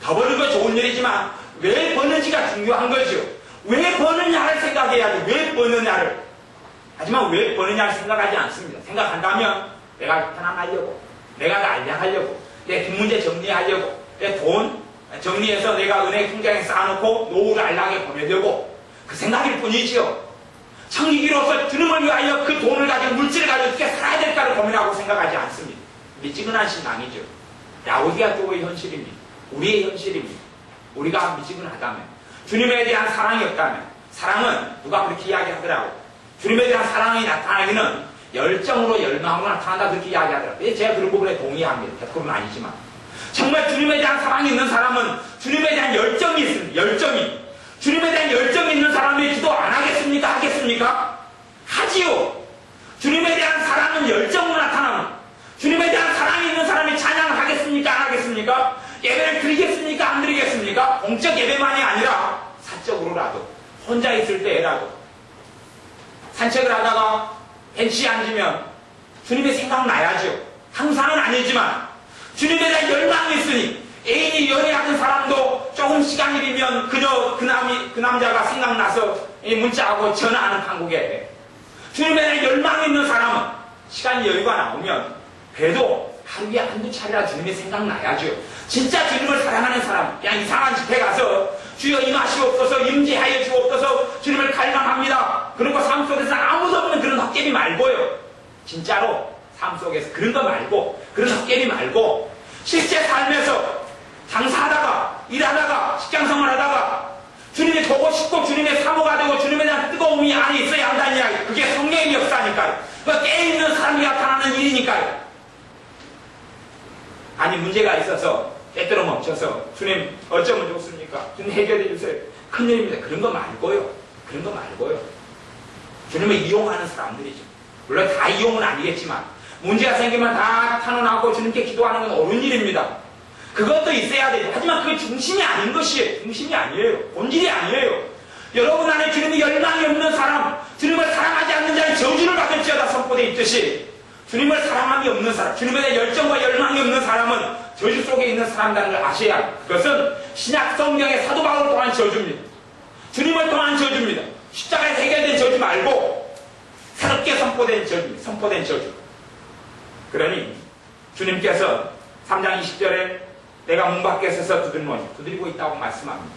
더 버는 건 좋은 일이지만 왜 버는지가 중요한 거죠. 왜 버느냐를 생각해야지. 왜 버느냐를. 하지만 왜 버느냐를 생각하지 않습니다. 생각한다면 내가 편안하려고, 내가 날려하려고, 내 뒷문제 정리하려고, 내 돈 정리해서 내가 은행 통장에 쌓아놓고 노후를 알랑하게 보내려고 그 생각일 뿐이지요. 청기기로서 주님을 위하여 그 돈을 가지고 물질을 가지고 어떻게 살아야 될까를 고민하고 생각하지 않습니다. 미지근한 신앙이죠. 라오디게아 교회의 현실입니다. 우리의 현실입니다. 우리가 미지근하다면, 주님에 대한 사랑이 없다면, 사랑은 누가 그렇게 이야기하더라고요. 주님에 대한 사랑이 나타나기는 열정으로 열망으로 나타난다 그렇게 이야기하더라고요. 제가 그런 부분에 동의합니다. 100%는 아니지만. 정말 주님에 대한 사랑이 있는 사람은 주님에 대한 열정이 있습니다. 열정이. 주님에 대한 열정이 있는 사람이 기도 안 하겠습니까? 하겠습니까? 하지요. 주님에 대한 사랑은 열정으로 나타납니다. 주님에 대한 사랑이 있는 사람이 찬양을 하겠습니까? 안 하겠습니까? 예배를 드리겠습니까? 안 드리겠습니까? 공적 예배만이 아니라 사적으로라도 혼자 있을 때라도 산책을 하다가 벤치에 앉으면 주님의 생각나야죠. 항상은 아니지만 주님에 대한 열망이 있으니 애인이 연애하는 사람도 조금 시간이 비면 그 남자가 생각나서 문자하고 전화하는 판국에 주님에 대한 열망이 있는 사람은 시간이 여유가 나오면 그래도 하루에 한두 차례라 주님이 생각나야죠. 진짜 주님을 사랑하는 사람, 그냥 이상한 집회 가서 주여 임하시옵소서, 임재하여 주옵소서, 주님을 갈망합니다. 그런 거 삶 속에서 아무도 없는 그런 헛개비 말고요. 진짜로 삶 속에서 그런 거 말고, 그런 헛개비 말고, 실제 삶에서 장사하다가, 일하다가, 직장생활하다가 주님이 보고 싶고 주님의 사모가 되고 주님에 대한 뜨거움이 안에 있어야 한다는 이야기. 그게 성령의 역사니까요. 그 깨어있는 사람이 나타나는 일이니까요. 아니 문제가 있어서 때때로 멈춰서 주님 어쩌면 좋습니까? 주님 해결해 주세요. 큰일입니다. 그런 거 말고요. 그런 거 말고요. 주님을 이용하는 사람들이죠. 물론 다 이용은 아니겠지만 문제가 생기면 다 탄원하고 주님께 기도하는 건 옳은 일입니다. 그것도 있어야 돼요. 하지만 그게 중심이 아닌 것이에요. 중심이 아니에요. 본질이 아니에요. 여러분 안에 주님의 열망이 없는 사람, 주님을 사랑하지 않는 자는 저주를 받을지어다 선포되어 있듯이 주님을 사랑함이 없는 사람, 주님에 대한 열정과 열망이 없는 사람은 저주 속에 있는 사람이라는 걸 아셔야 합니다. 그것은 신약 성경의 사도 바울 또한 저주입니다. 주님을 통한 저주입니다. 십자가에 해결된 저주 말고 새롭게 선포된 저주. 그러니 주님께서 3장 20절에 내가 문 밖에 서서 두드리노니 두드리고 있다고 말씀합니다.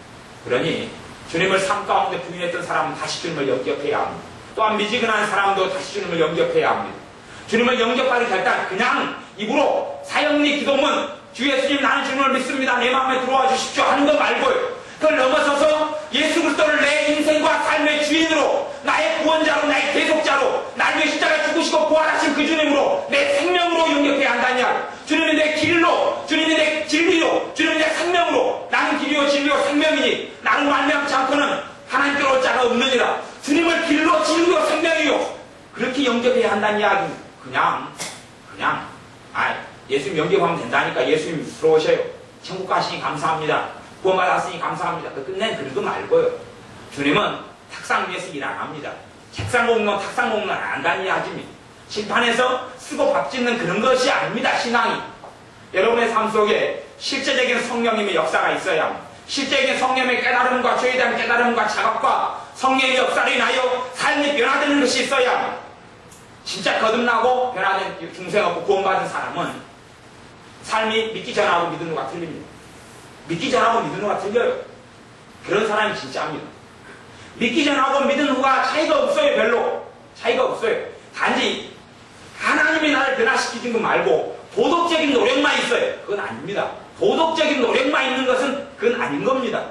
그러니 주님을 삶 가운데 부인했던 사람은 다시 주님을 영접해야 합니다. 또한 미지근한 사람도 다시 주님을 영접해야 합니다. 주님을 영접하기 결단, 그냥 입으로 사형리 기도문 주 예수님 나는 주님을 믿습니다. 내 마음에 들어와 주십시오 하는 거 말고요. 그걸 넘어서서 예수 그리스도를 내 인생과 삶의 주인으로, 나의 구원자로, 나의 대속자로, 나를 위해 십자가에 죽으시고 부활하신 그 주님으로, 내 생명으로 영접해야 한다냐. 주님이 내 길로, 주님이 내 진리로, 주님이 내 생명으로, 나는 길이요 진리요 생명이니 나는 말미암지 않고는 하나님께로 올 자가 없느니라. 주님을 길로 진리요 생명이요 그렇게 영접해야 한다는 이야기입니다. 그냥 예수님 영접하면 된다니까 예수님 들어오셔요. 천국 가시니 감사합니다. 구원받았으니 감사합니다. 끝낸 그런 거 말고요. 주님은 탁상 위에서 일 안 합니다. 책상 공론, 탁상 공론 안 한다는 이야기입니다. 칠판에서 쓰고 밥 짓는 그런 것이 아닙니다. 신앙이. 여러분의 삶 속에 실제적인 성령님의 역사가 있어야 합니다. 실제적인 성령의 깨달음과 죄에 대한 깨달음과 자각과 성령의 역사를 인하여 삶이 변화되는 것이 있어야 합니다. 진짜 거듭나고 변화된 중생하고 구원받은 사람은 삶이 믿기 전하고 믿는 거가 틀립니다. 믿기 전하고 믿는 후가 틀려요. 그런 사람이 진짜입니다. 믿기 전하고 믿는 후가 차이가 없어요. 별로 차이가 없어요. 단지 하나님이 나를 변화시키는 거 말고 도덕적인 노력만 있어요. 그건 아닙니다. 도덕적인 노력만 있는 것은 그건 아닌 겁니다.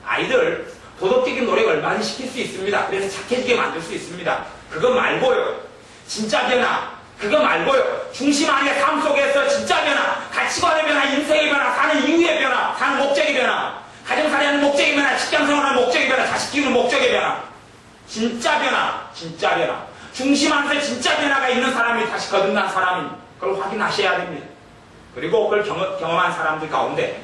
아이들 도덕적인 노력 얼마든지 시킬 수 있습니다. 그래서 착해지게 만들 수 있습니다. 그거 말고요. 진짜 변화, 그거 말고요. 중심 안의 삶 속에서 진짜 변화, 가치관의 변화, 인생의 변화, 사는 이유의 변화, 사는 목적의 변화, 가정살이 하는 목적의 변화, 직장생활하는 목적의 변화, 자식 키우는 목적의 변화. 진짜 변화. 중심 안에서 진짜 변화가 있는 사람이 다시 거듭난 사람입니다. 그걸 확인하셔야 됩니다. 그리고 그걸 경험한 사람들 가운데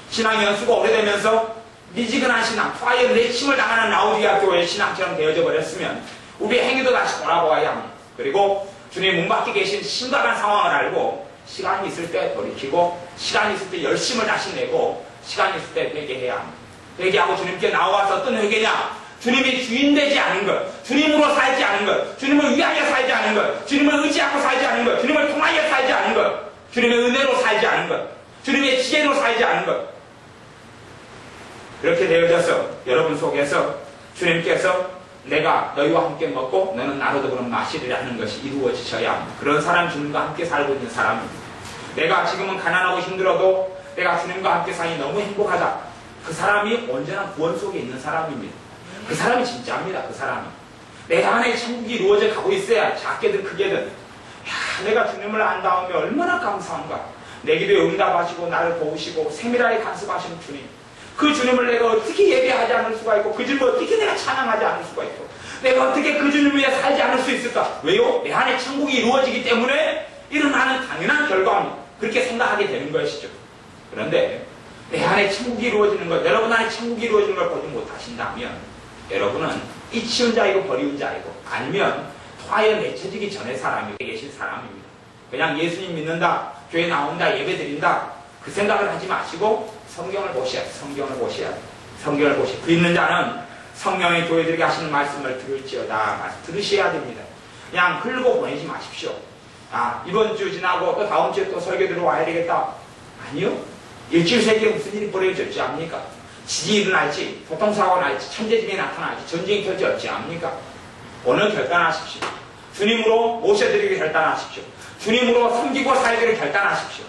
신앙 연수가 오래되면서 미지근한 신앙, 파이어 내침을 당하는 라우디아 교회의 신앙처럼 되어져 버렸으면 우리의 행위도 다시 돌아보아야 합니다. 그리고 주님 문 밖에 계신 심각한 상황을 알고 시간이 있을 때 돌이키고 시간이 있을 때 열심을 다시 내고 시간이 있을 때 회개해야 합니다. 회개하고 주님께 나와서 어떤 회개냐? 주님이 주인 되지 않은 것, 주님으로 살지 않은 것, 주님을 위하여 살지 않은 것, 주님을 의지하고 살지 않은 것, 주님을 통하여 살지 않은 것, 주님의 은혜로 살지 않은 것, 주님의 지혜로 살지 않은 것. 그렇게 되어져서 여러분 속에서 주님께서 내가 너희와 함께 먹고 너는 나로 더불어 마시리라는 것이 이루어지셔야 합니다. 그런 사람 주님과 함께 살고 있는 사람입니다. 내가 지금은 가난하고 힘들어도 내가 주님과 함께 사니 너무 행복하다. 그 사람이 언제나 구원 속에 있는 사람입니다. 그 사람이 진짜입니다. 그 사람이. 내 안에 천국이 이루어져 가고 있어야 작게든 크게든 내가 주님을 안 닿으면 얼마나 감사한가. 내 기도에 응답하시고 나를 도우시고 세밀하게 간섭하시는 주님. 그 주님을 내가 어떻게 예배하지 않을 수가 있고 그 주님을 어떻게 내가 찬양하지 않을 수가 있고 내가 어떻게 그 주님 위해 살지 않을 수 있을까? 왜요? 내 안에 천국이 이루어지기 때문에 일어나는 당연한 결과입니다. 그렇게 생각하게 되는 것이죠. 그런데 내 안에 천국이 이루어지는 것, 여러분 안에 천국이 이루어지는 걸 보지 못하신다면 여러분은 잊히운 자이고 버리운 자이고 아니면 화에 맺혀지기 전에 사람이 계신 사람입니다. 그냥 예수님 믿는다, 교회 나온다, 예배 드린다 그 생각을 하지 마시고 성경을 보셔야 돼요. 성경을 보셔야 그 있는 자는 성령의 교회들에게 하시는 말씀을 들을지어다. 들으셔야 됩니다. 그냥 흘고 보내지 마십시오. 이번 주 지나고 또 다음 주에 또 설교 들어와야 되겠다. 아니요. 일주일 새끼에 무슨 일이 벌어졌지 않습니까? 지진이 일어날지, 교통사고가 날지, 천재지변이 나타날지, 전쟁이 펼지 어찌 압니까? 오늘 결단하십시오. 주님으로 모셔드리기 결단하십시오. 주님으로 섬기고 살기를 결단하십시오.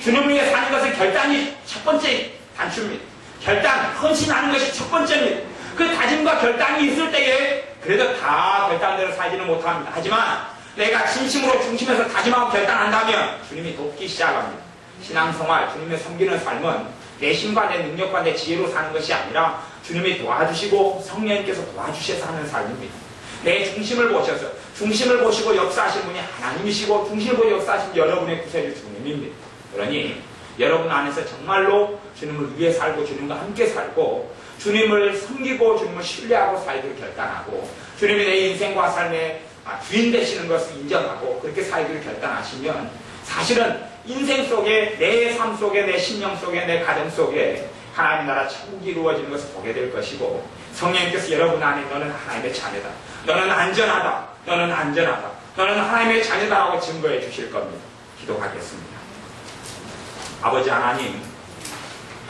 주님을 위해 사는 것은 결단이 첫 번째 단추입니다. 결단, 헌신하는 것이 첫 번째입니다. 그 다짐과 결단이 있을 때에 그래도 다 결단대로 살지는 못합니다. 하지만 내가 진심으로 중심에서 다짐하고 결단한다면 주님이 돕기 시작합니다. 신앙생활, 주님의 섬기는 삶은 내 힘과 내 능력과 내 지혜로 사는 것이 아니라 주님이 도와주시고 성령님께서 도와주셔서 하는 삶입니다. 내 중심을 보셔서 중심을 보시고 역사하신 분이 하나님이시고 중심을 보고 역사하신 여러분의 구세주 주님입니다. 그러니 여러분 안에서 정말로 주님을 위해 살고 주님과 함께 살고 주님을 섬기고 주님을 신뢰하고 살기를 결단하고 주님이 내 인생과 삶의 주인 되시는 것을 인정하고 그렇게 살기를 결단하시면 사실은 인생 속에 내 삶 속에 내 심령 속에 내 가정 속에 하나님 나라 천국이 이루어지는 것을 보게 될 것이고, 성령님께서 여러분 안에 너는 하나님의 자녀다, 너는 안전하다, 너는 안전하다, 너는 하나님의 자녀다라고 증거해 주실 겁니다. 기도하겠습니다. 아버지 하나님,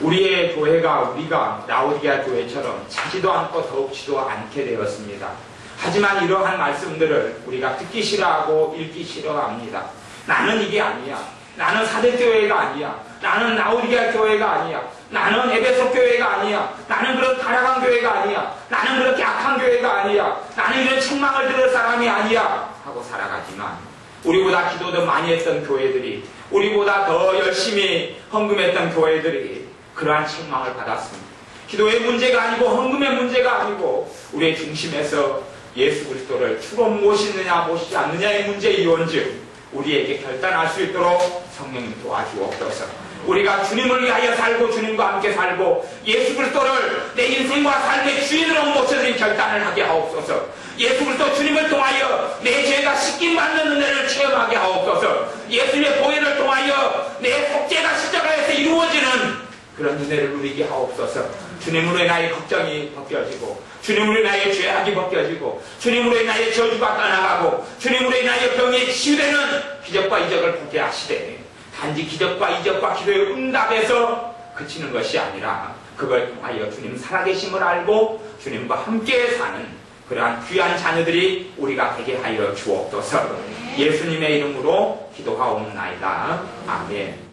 우리의 교회가 우리가 라오디게아 교회처럼 차지도 않고 더욱지도 않게 되었습니다. 하지만 이러한 말씀들을 우리가 듣기 싫어하고 읽기 싫어합니다. 나는 이게 아니야. 나는 사대교회가 아니야. 나는 라오디게아 교회가 아니야. 나는 에베소 교회가 아니야. 나는 그런 타락한 교회가 아니야. 나는 그렇게 악한 교회가 아니야. 나는 이런 책망을 들을 사람이 아니야 하고 살아가지만, 우리보다 기도도 많이 했던 교회들이, 우리보다 더 열심히 헌금했던 교회들이 그러한 책망을 받았습니다. 기도의 문제가 아니고 헌금의 문제가 아니고 우리의 중심에서 예수 그리스도를 주로 모시느냐 모시지 않느냐의 문제이온즉 우리에게 결단할 수 있도록 성령님 도와주옵소서. 우리가 주님을 위하여 살고 주님과 함께 살고 예수 그리스도를 내 인생과 삶의 주인으로 모셔드린 결단을 하게 하옵소서. 예수 그리스도 주님을 통하여 내 죄가 씻김받는 은혜를 체험하게 하옵소서. 예수님의 보혈을 통하여 내 속죄가 십자가에서 이루어지는 그런 은혜를 누리게 하옵소서. 주님으로 인하여 걱정이 벗겨지고, 주님으로 인하여 죄악이 벗겨지고, 주님으로 인하여 저주가 떠나가고, 주님으로 인하여 병이 치유되는 기적과 이적을 보게 하시되, 단지 기적과 이적과 기도의 응답에서 그치는 것이 아니라 그걸 통하여 주님 살아계심을 알고 주님과 함께 사는 그러한 귀한 자녀들이 우리가 되게 하여 주옵소서. 예수님의 이름으로 기도하옵나이다. 아멘.